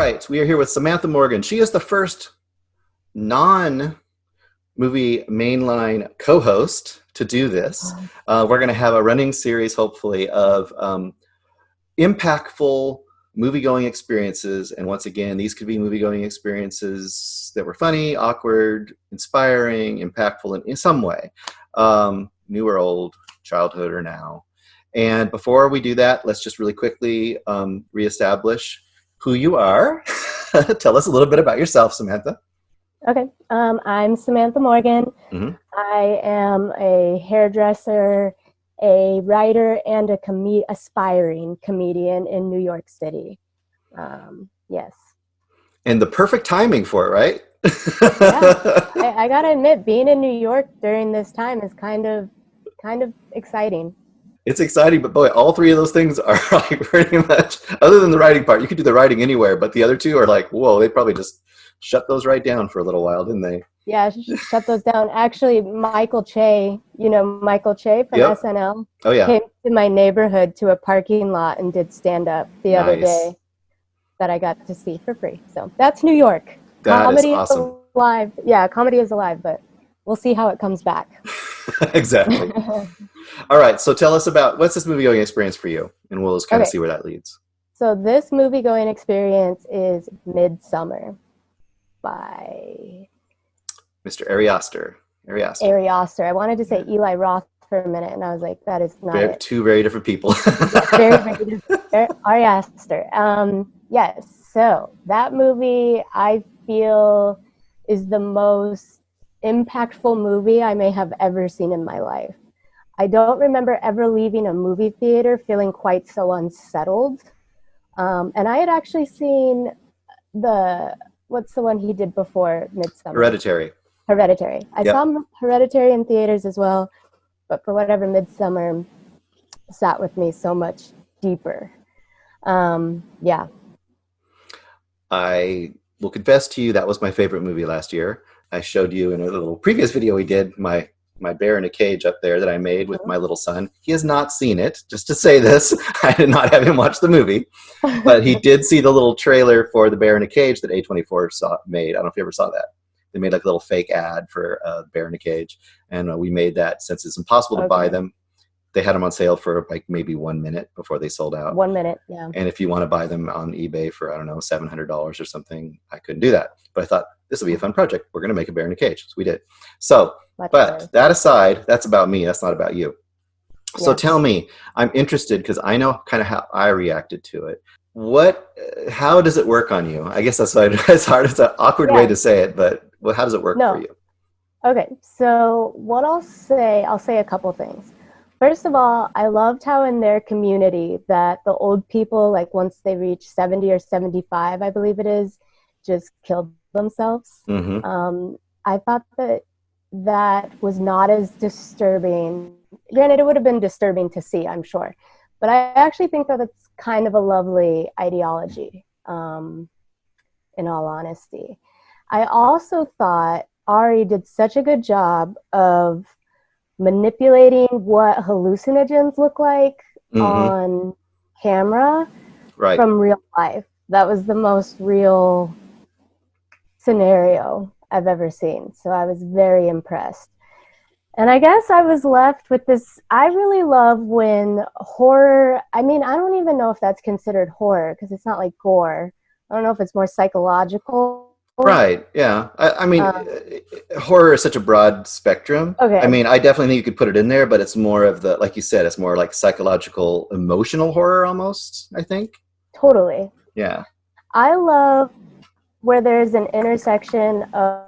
right, we are here with Samantha Morgan. She is the first non-movie mainline co-host to do this. We're going to have a running series, hopefully, of impactful movie-going experiences. And once again, these could be movie-going experiences that were funny, awkward, inspiring, impactful in some way, new or old, childhood or now. And before we do that, let's just really quickly reestablish who you are. Tell us a little bit about yourself, Samantha. Okay, I'm Samantha Morgan. Mm-hmm. I am a hairdresser, a writer, and aspiring comedian in New York City. Yes. And the perfect timing for it, right? Yeah, I gotta admit, being in New York during this time is kind of exciting. It's exciting, but boy, all three of those things are like pretty much, other than the writing part, you could do the writing anywhere, but the other two are like, whoa, they probably just shut those right down for a little while, didn't they? Yeah, shut those down. Actually, Michael Che, Michael Che from SNL, came to my neighborhood to a parking lot and did stand-up the other day that I got to see for free. So that's New York. Comedy is awesome. Is alive. Yeah, comedy is alive, but we'll see how it comes back. Exactly. All right, so tell us about, what's this movie-going experience for you? And we'll just kind of see where that leads. So this movie-going experience is Midsommar by Mr. Ari Aster. Ari Aster. I wanted to say Eli Roth for a minute, and I was like, that is not it. Two very different people. Very different. Ari Aster. Yes, so that movie, I feel, is the most impactful movie I may have ever seen in my life. I don't remember ever leaving a movie theater feeling quite so unsettled. And I had actually seen what's the one he did before Midsommar? Hereditary. I saw Hereditary in theaters as well, but for whatever, Midsommar sat with me so much deeper. Yeah. I will confess to you, that was my favorite movie last year. I showed you in a little previous video we did, my bear in a cage up there that I made with my little son. He has not seen it, just to say this. I did not have him watch the movie, but he did see the little trailer for the bear in a cage that A24 made. I don't know if you ever saw that. They made like a little fake ad for bear in a cage, and we made that since it's impossible to buy them. They had them on sale for like maybe 1 minute before they sold out. 1 minute, yeah. And if you want to buy them on eBay for, I don't know, $700 or something, I couldn't do that. But I thought, this will be a fun project. We're going to make a bear in a cage. So we did. So, but that aside, that's about me. That's not about you. Yeah. So tell me, I'm interested because I know kind of how I reacted to it. How does it work on you? I guess that's why it's hard. It's an awkward way to say it, but how does it work for you? Okay, so what I'll say a couple things. First of all, I loved how in their community that the old people, like once they reach 70 or 75, I believe it is, just killed themselves. Mm-hmm. I thought that was not as disturbing. Granted, it would have been disturbing to see, I'm sure. But I actually think that it's kind of a lovely ideology, in all honesty. I also thought Ari did such a good job of manipulating what hallucinogens look like on camera from real life. That was the most real scenario I've ever seen. So I was very impressed. And I guess I was left with this. I really love when horror, I don't even know if that's considered horror because it's not like gore. I don't know if it's more psychological. Right, yeah. Horror is such a broad spectrum. Okay. I definitely think you could put it in there, but it's more of the, like you said, it's more like psychological, emotional horror almost, I think. Totally. Yeah. I love where there's an intersection of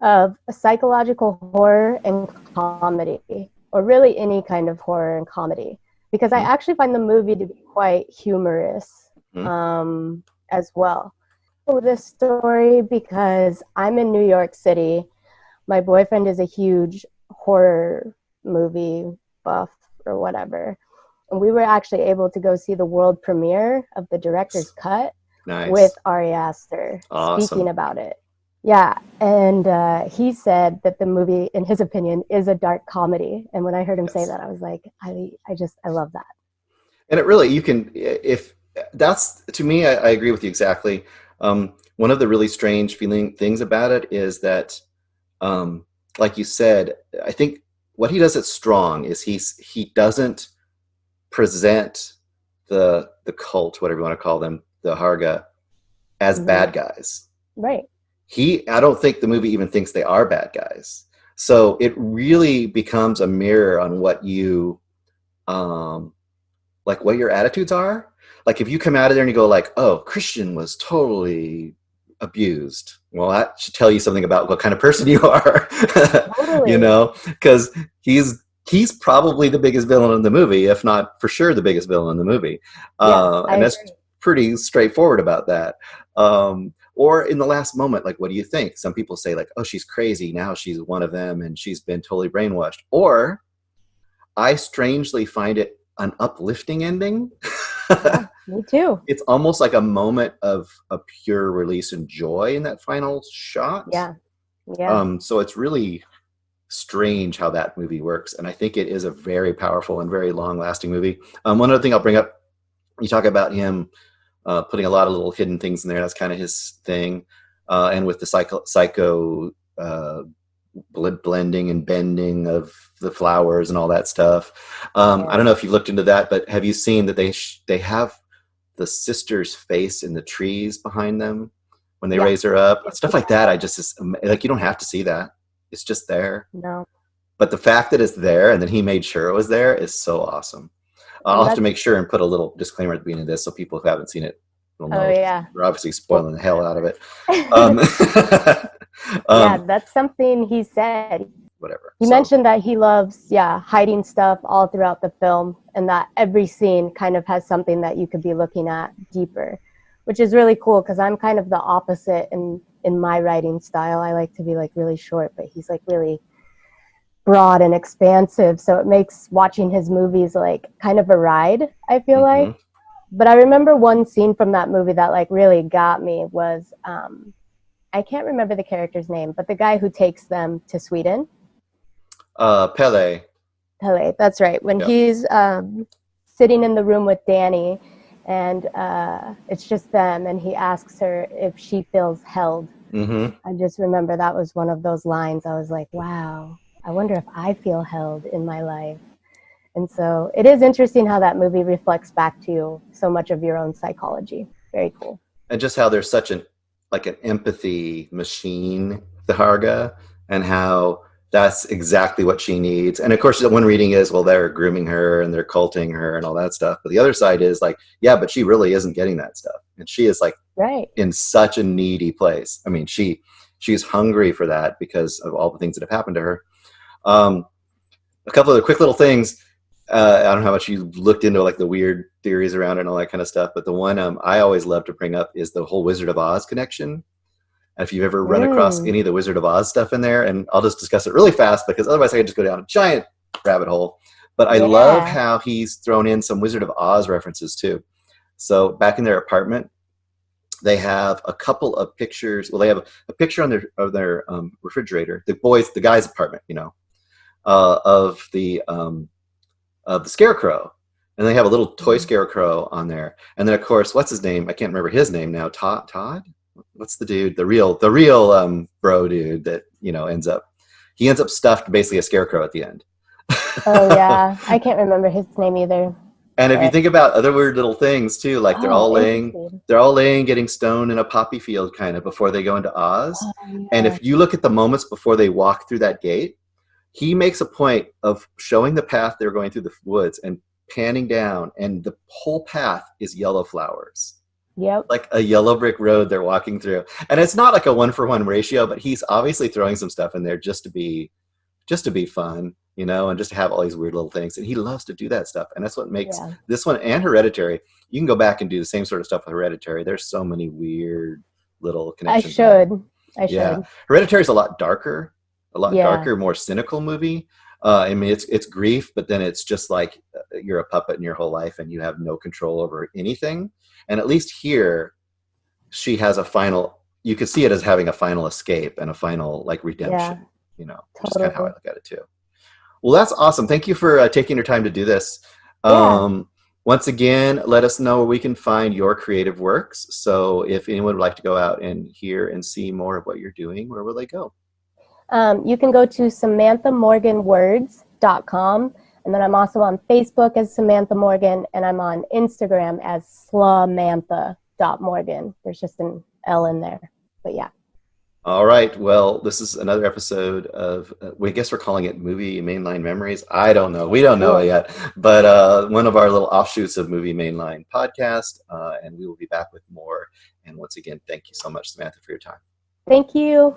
a psychological horror and comedy, or really any kind of horror and comedy, because I actually find the movie to be quite humorous as well. This story because I'm in New York City. My boyfriend is a huge horror movie buff or whatever. And we were actually able to go see the world premiere of the director's cut with Ari Aster speaking about it. Yeah, and he said that the movie, in his opinion, is a dark comedy. And when I heard him say that, I was like, I love that. And it really, you can, if that's, to me, I agree with you exactly. One of the really strange feeling things about it is that, um, like you said, I think what he does it strong is he doesn't present the cult, whatever you want to call them, the Harga, as Hmm. bad guys. Right. I don't think the movie even thinks they are bad guys. So it really becomes a mirror on what you, um, like what your attitudes are. Like if you come out of there and you go like, oh, Christian was totally abused. Well, that should tell you something about what kind of person you are, you Totally. know, because he's probably the biggest villain in the movie, if not for sure the biggest villain in the movie. Yeah, I And that's agree. pretty straightforward about that. Or in the last moment, like, what do you think? Some people say like, oh, she's crazy. Now she's one of them and she's been totally brainwashed. Or I strangely find it an uplifting ending. Yeah, me too. It's almost like a moment of a pure release and joy in that final shot. Yeah, yeah. So it's really strange how that movie works, and I think it is a very powerful and very long-lasting movie. One other thing I'll bring up: you talk about him putting a lot of little hidden things in there. That's kind of his thing, and with the psycho blending and bending of the flowers and all that stuff. I Yeah. don't know if you looked into that, but have you seen that they have the sister's face in the trees behind them when they Yeah. raise her up? Stuff like that. I just like, you don't have to see that. It's just there. No. But the fact that it's there and that he made sure it was there is so awesome. I'll And have to that's, make sure and put a little disclaimer at the beginning of this so people who haven't seen it will oh know. yeah. We're obviously Well, spoiling the hell out of it. Um, yeah, um, that's something he said. whatever. He So, mentioned that he loves, yeah, hiding stuff all throughout the film, and that every scene kind of has something that you could be looking at deeper, which is really cool because I'm kind of the opposite in my writing style. I like to be like really short, but he's like really broad and expansive, so it makes watching his movies like kind of a ride, I feel like. mm-hmm. But I remember one scene from that movie that like really got me was I can't remember the character's name, but the guy who takes them to Sweden. Pele. Pele, that's right. When Yeah. he's sitting in the room with Danny, and it's just them, and he asks her if she feels held. Mm-hmm. I just remember that was one of those lines. I was like, wow, I wonder if I feel held in my life. And so it is interesting how that movie reflects back to you so much of your own psychology. Very cool. And just how there's such an empathy machine, the Harga, and how that's exactly what she needs. And of course, the one reading is, well, they're grooming her and they're culting her and all that stuff. But the other side is like, yeah, but she really isn't getting that stuff, and she is like Right. in such a needy place. I mean, she's hungry for that because of all the things that have happened to her. Um, a couple of the quick little things. I don't know how much you looked into like the weird theories around it and all that kind of stuff, but the one I always love to bring up is the whole Wizard of Oz connection. And if you've ever run across Mm, any of the Wizard of Oz stuff in there, and I'll just discuss it really fast because otherwise I could just go down a giant rabbit hole. But I love yeah. how he's thrown in some Wizard of Oz references too. So back in their apartment, they have a couple of pictures. Well, they have a picture on their refrigerator. The guy's apartment, of the scarecrow, and they have a little toy scarecrow on there. And then of course, what's his name? I can't remember his name now. Todd. What's the dude? The real bro dude that ends up stuffed basically a scarecrow at the end. Oh yeah. I can't remember his name either. And if you But think about other weird little things too, like they're oh, all laying, interesting. they're all laying, getting stoned in a poppy field kind of before they go into Oz. Oh And yeah. if you look at the moments before they walk through that gate, he makes a point of showing the path they're going through the woods and panning down, and the whole path is yellow flowers, Yep. like a yellow brick road they're walking through. And it's not like a 1-for-1 ratio, but he's obviously throwing some stuff in there just to be fun, and just to have all these weird little things. And he loves to do that stuff. And that's what makes Yeah. this one and Hereditary. You can go back and do the same sort of stuff with Hereditary. There's so many weird little I connections in there. should. I Yeah. should. Hereditary is a lot Yeah. darker, more cynical movie. I mean, it's grief, but then it's just like you're a puppet in your whole life and you have no control over anything. And at least here, she has a final. You could see it as having a final escape and a final like Yeah. redemption. Which is kind of how I Totally. look at it too. Well, that's awesome. Thank you for taking your time to do this. Yeah. Um, Once again, let us know where we can find your creative works. So if anyone would like to go out and hear and see more of what you're doing, where will they go? You can go to samanthamorganwords.com, and then I'm also on Facebook as Samantha Morgan, and I'm on Instagram as slamantha.morgan. There's just an L in there, but yeah. All right. Well, this is another episode of, we guess we're calling it Movie Mainline Memories. I don't know. We don't know it yet. But one of our little offshoots of Movie Mainline podcast. And we will be back with more. And once again, thank you so much, Samantha, for your time. Thank you.